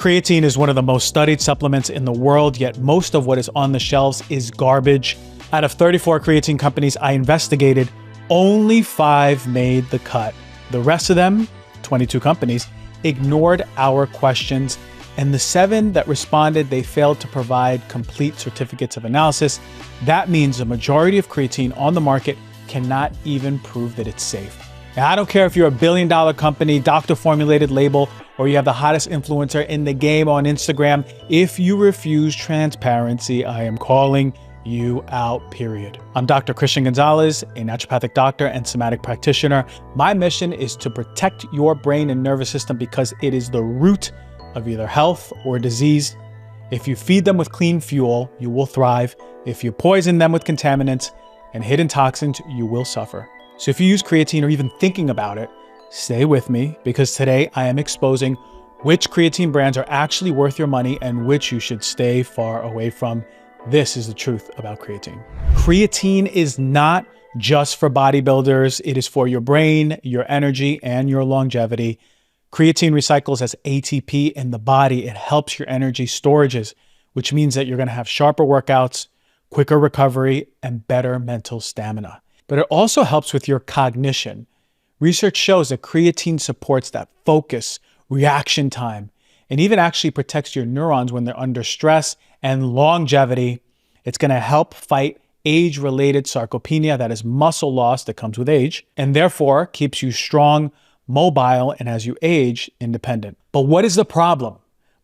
Creatine is one of the most studied supplements in the world, yet most of what is on the shelves is garbage. Out of 34 creatine companies I investigated, only 5 made the cut. The rest of them, 22 companies, ignored our questions, and the 7 that responded, they failed to provide complete certificates of analysis. That means the majority of creatine on the market cannot even prove that it's safe. Now, I don't care if you're a billion-dollar company, doctor-formulated label, or you have the hottest influencer in the game on Instagram. If you refuse transparency, I am calling you out, period. I'm Dr. Christian Gonzalez, a naturopathic doctor and somatic practitioner. My mission is to protect your brain and nervous system because it is the root of either health or disease. If you feed them with clean fuel, you will thrive. If you poison them with contaminants and hidden toxins, you will suffer. So if you use creatine or even thinking about it, stay with me because today I am exposing which creatine brands are actually worth your money and which you should stay far away from. This is the truth about creatine. Creatine is not just for bodybuilders. It is for your brain, your energy, and your longevity. Creatine recycles as ATP in the body. It helps your energy storages, which means that you're going to have sharper workouts, quicker recovery, and better mental stamina. But it also helps with your cognition. Research shows that creatine supports that focus, reaction time, and even actually protects your neurons when they're under stress and longevity. It's going to help fight age-related sarcopenia, that is muscle loss that comes with age, and therefore keeps you strong, mobile, and as you age, independent. But what is the problem?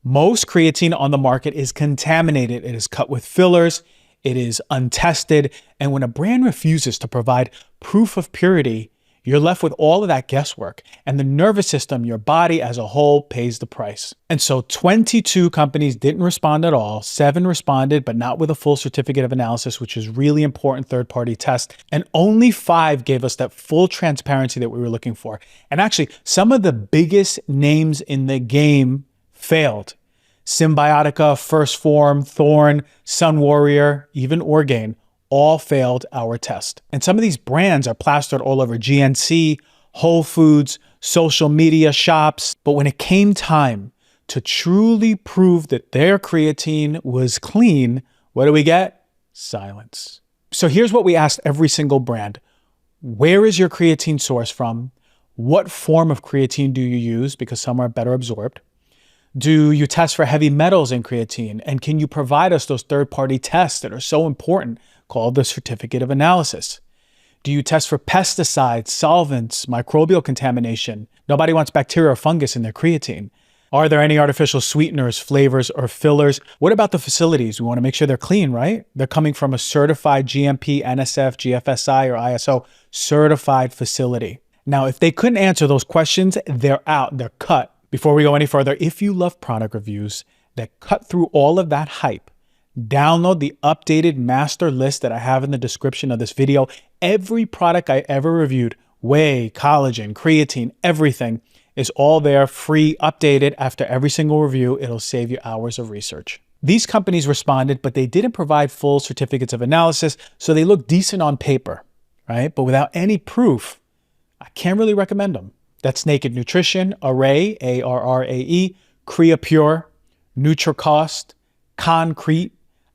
Most creatine on the market is contaminated. It is cut with fillers. It is untested. And when a brand refuses to provide proof of purity, you're left with all of that guesswork, and the nervous system, your body as a whole, pays the price. And so 22 companies didn't respond at all. 7 responded, but not with a full certificate of analysis, which is really important third-party test. And only 5 gave us that full transparency that we were looking for. And actually, some of the biggest names in the game failed. Symbiotica, First Form, Thorne, Sun Warrior, even Orgain, all failed our test. And some of these brands are plastered all over GNC, Whole Foods, social media shops. But when it came time to truly prove that their creatine was clean, what do we get? Silence. So here's what we asked every single brand. Where is your creatine source from? What form of creatine do you use? Because some are better absorbed. Do you test for heavy metals in creatine? And can you provide us those third-party tests that are so important, called the certificate of analysis? Do you test for pesticides, solvents, microbial contamination? Nobody wants bacteria or fungus in their creatine. Are there any artificial sweeteners, flavors, or fillers? What about the facilities? We want to make sure they're clean, right? They're coming from a certified GMP, NSF, GFSI, or ISO certified facility. Now, if they couldn't answer those questions, they're out, they're cut. Before we go any further, if you love product reviews that cut through all of that hype, download the updated master list that I have in the description of this video. Every product I ever reviewed, whey, collagen, creatine, everything is all there, free, updated after every single review. It'll save you hours of research. These companies responded, but they didn't provide full certificates of analysis, so they look decent on paper, right? But without any proof, I can't really recommend them. That's Naked Nutrition, Array, ARRAE, CreaPure, NutriCost, Concrete,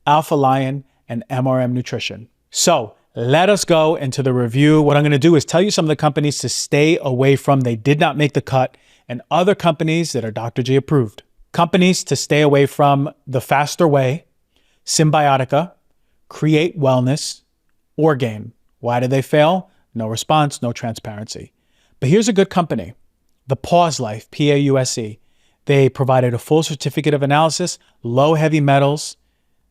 Alpha Lion, and MRM Nutrition. So let us go into the review. What I'm going to do is tell you some of the companies to stay away from. They did not make the cut, and other companies that are Dr. G approved. Companies to stay away from: The Faster Way, Symbiotica, Create Wellness, Orgain. Why did they fail? No response, no transparency. But here's a good company, the Pause Life, PAUSE. They provided a full certificate of analysis, low heavy metals.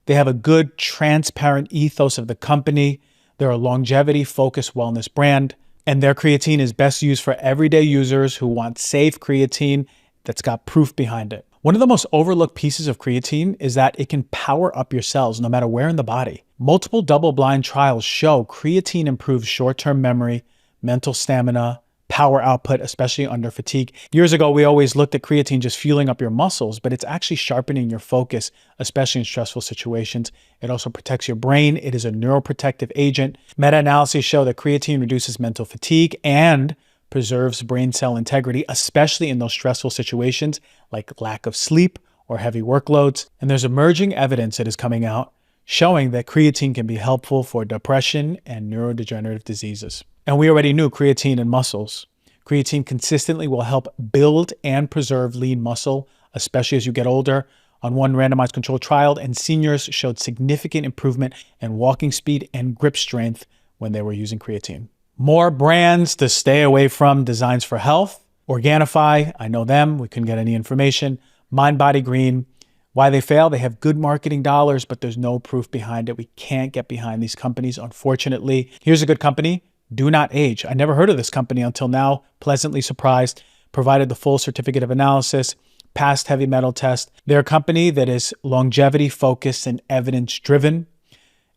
They have a good, transparent ethos of the company. They're a longevity-focused wellness brand, and their creatine is best used for everyday users who want safe creatine that's got proof behind it. One of the most overlooked pieces of creatine is that it can power up your cells no matter where in the body. Multiple double-blind trials show creatine improves short-term memory, mental stamina, power output, especially under fatigue. Years ago, we always looked at creatine just fueling up your muscles, but it's actually sharpening your focus, especially in stressful situations. It also protects your brain. It is a neuroprotective agent. Meta-analyses show that creatine reduces mental fatigue and preserves brain cell integrity, especially in those stressful situations like lack of sleep or heavy workloads. And there's emerging evidence that is coming out showing that creatine can be helpful for depression and neurodegenerative diseases. And we already knew creatine in muscles. Creatine consistently will help build and preserve lean muscle, especially as you get older. On one randomized controlled trial, and seniors showed significant improvement in walking speed and grip strength when they were using creatine. More brands to stay away from: Designs for Health, Organifi, I know them, we couldn't get any information. Mind Body Green. Why they fail? They have good marketing dollars, but there's no proof behind it. We can't get behind these companies, unfortunately. Here's a good company, Do Not Age. I never heard of this company until now. Pleasantly surprised. Provided the full certificate of analysis, passed heavy metal test. They're a company that is longevity focused and evidence driven.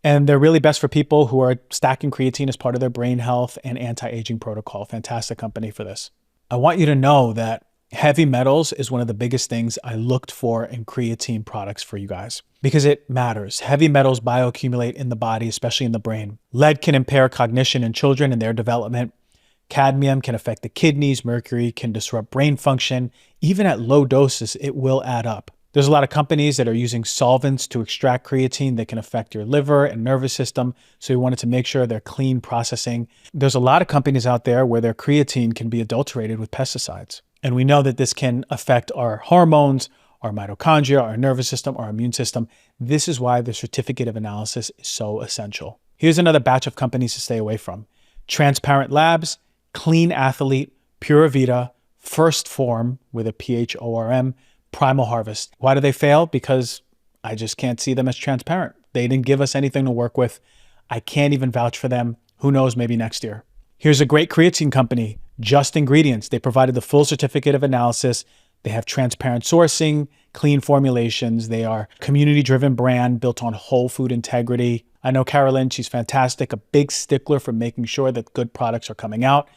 And they're really best for people who are stacking creatine as part of their brain health and anti-aging protocol. Fantastic company for this. I want you to know that heavy metals is one of the biggest things I looked for in creatine products for you guys because it matters. Heavy metals bioaccumulate in the body, especially in the brain. Lead can impair cognition in children and their development. Cadmium can affect the kidneys. Mercury can disrupt brain function. Even at low doses, it will add up. There's a lot of companies that are using solvents to extract creatine that can affect your liver and nervous system. So we wanted to make sure they're clean processing. There's a lot of companies out there where their creatine can be adulterated with pesticides. And we know that this can affect our hormones, our mitochondria, our nervous system, our immune system. This is why the certificate of analysis is so essential. Here's another batch of companies to stay away from: Transparent Labs, Clean Athlete, Pura Vida, First Form with a PHORM, Primal Harvest. Why do they fail? Because I just can't see them as transparent. They didn't give us anything to work with. I can't even vouch for them. Who knows, maybe next year. Here's a great creatine company, Just Ingredients. They provided the full certificate of analysis. They have transparent sourcing, clean formulations. They are a community-driven brand built on whole food integrity. I know Carolyn, she's fantastic, a big stickler for making sure that good products are coming out.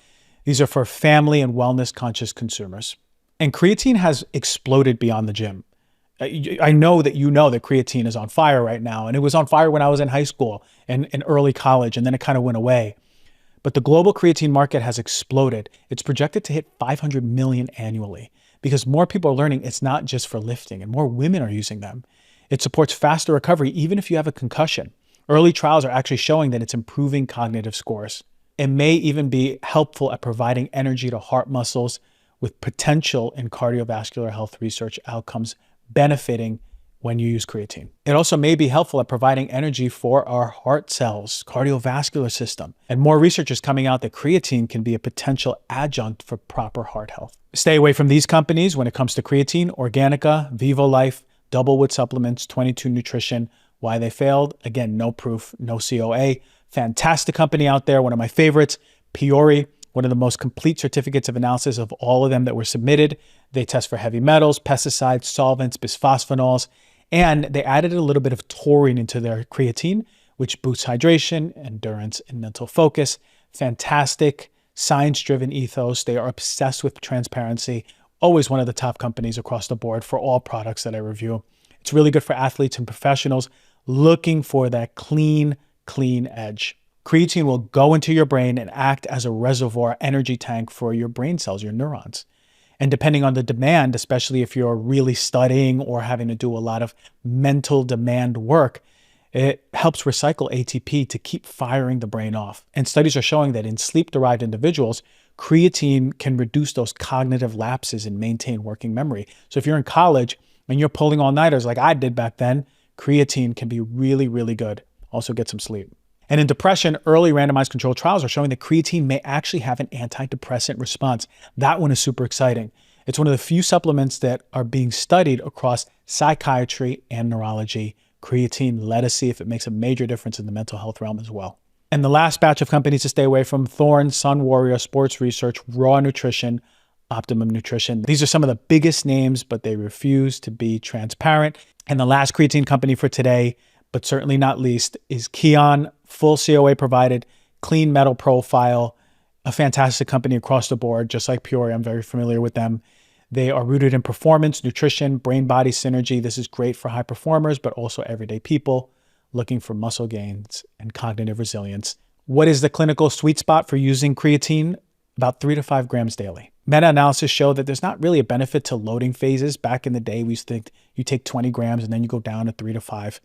These are for family and wellness conscious consumers. And creatine has exploded beyond the gym. I know that you know that creatine is on fire right now, and it was on fire when I was in high school and in early college, and then it kind of went away. But the global creatine market has exploded. It's projected to hit 500 million annually because more people are learning it's not just for lifting, and more women are using them. It supports faster recovery even if you have a concussion. Early trials are actually showing that it's improving cognitive scores. It may even be helpful at providing energy to heart muscles with potential in cardiovascular health research outcomes benefiting when you use creatine. It also may be helpful at providing energy for our heart cells, cardiovascular system. And more research is coming out that creatine can be a potential adjunct for proper heart health. Stay away from these companies when it comes to creatine: Organica, Vivo Life, Doublewood Supplements, 22 Nutrition. Why they failed? Again, no proof, no COA. Fantastic company out there. One of my favorites, Piori, one of the most complete certificates of analysis of all of them that were submitted. They test for heavy metals, pesticides, solvents, bisphosphenols, and they added a little bit of taurine into their creatine, which boosts hydration, endurance, and mental focus. Fantastic, science-driven ethos. They are obsessed with transparency. Always one of the top companies across the board for all products that I review. It's really good for athletes and professionals looking for that clean edge. Creatine will go into your brain and act as a reservoir energy tank for your brain cells, your neurons. And depending on the demand, especially if you're really studying or having to do a lot of mental demand work, it helps recycle ATP to keep firing the brain off. And studies are showing that in sleep-deprived individuals, creatine can reduce those cognitive lapses and maintain working memory. So if you're in college and you're pulling all-nighters like I did back then, creatine can be really, really good. Also get some sleep. And in depression, early randomized controlled trials are showing that creatine may actually have an antidepressant response. That one is super exciting. It's one of the few supplements that are being studied across psychiatry and neurology. Creatine, let us see if it makes a major difference in the mental health realm as well. And the last batch of companies to stay away from: Thorne, Sun Warrior, Sports Research, Raw Nutrition, Optimum Nutrition. These are some of the biggest names, but they refuse to be transparent. And the last creatine company for today, but certainly not least, is Kion. Full COA provided, clean metal profile, a fantastic company across the board, just like Pure. I'm very familiar with them. They are rooted in performance, nutrition, brain-body synergy. This is great for high performers, but also everyday people looking for muscle gains and cognitive resilience. What is the clinical sweet spot for using creatine about 3 to 5 grams daily. Meta-analysis show that there's not really a benefit to loading phases. Back in the day, we used to think you take 20 grams and then you go down to 3 to 5,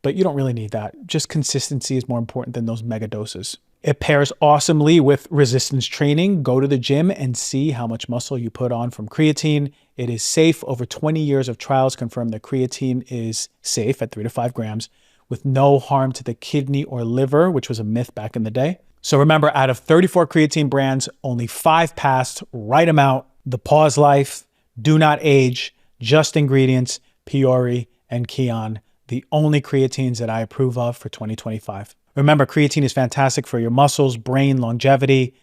but you don't really need that. Just consistency is more important than those mega doses. It pairs awesomely with resistance training. Go to the gym and see how much muscle you put on from creatine. It is safe. Over 20 years of trials confirm that creatine is safe at 3 to 5 grams with no harm to the kidney or liver, which was a myth back in the day. So remember, out of 34 creatine brands, only 5 passed. Write them out. The Pause Life, Do Not Age, Just Ingredients, Peori, and Kion, the only creatines that I approve of for 2025. Remember, creatine is fantastic for your muscles, brain, longevity,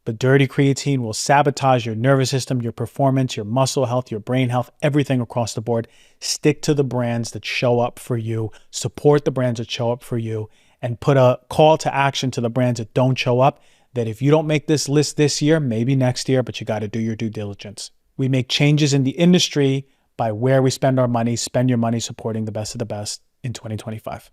but dirty creatine will sabotage your nervous system, your performance, your muscle health, your brain health, everything across the board. Stick to the brands that show up for you. Support the brands that show up for you, and put a call to action to the brands that don't show up, that if you don't make this list this year, maybe next year, but you got to do your due diligence. We make changes in the industry by where we spend our money. Spend your money supporting the best of the best in 2025.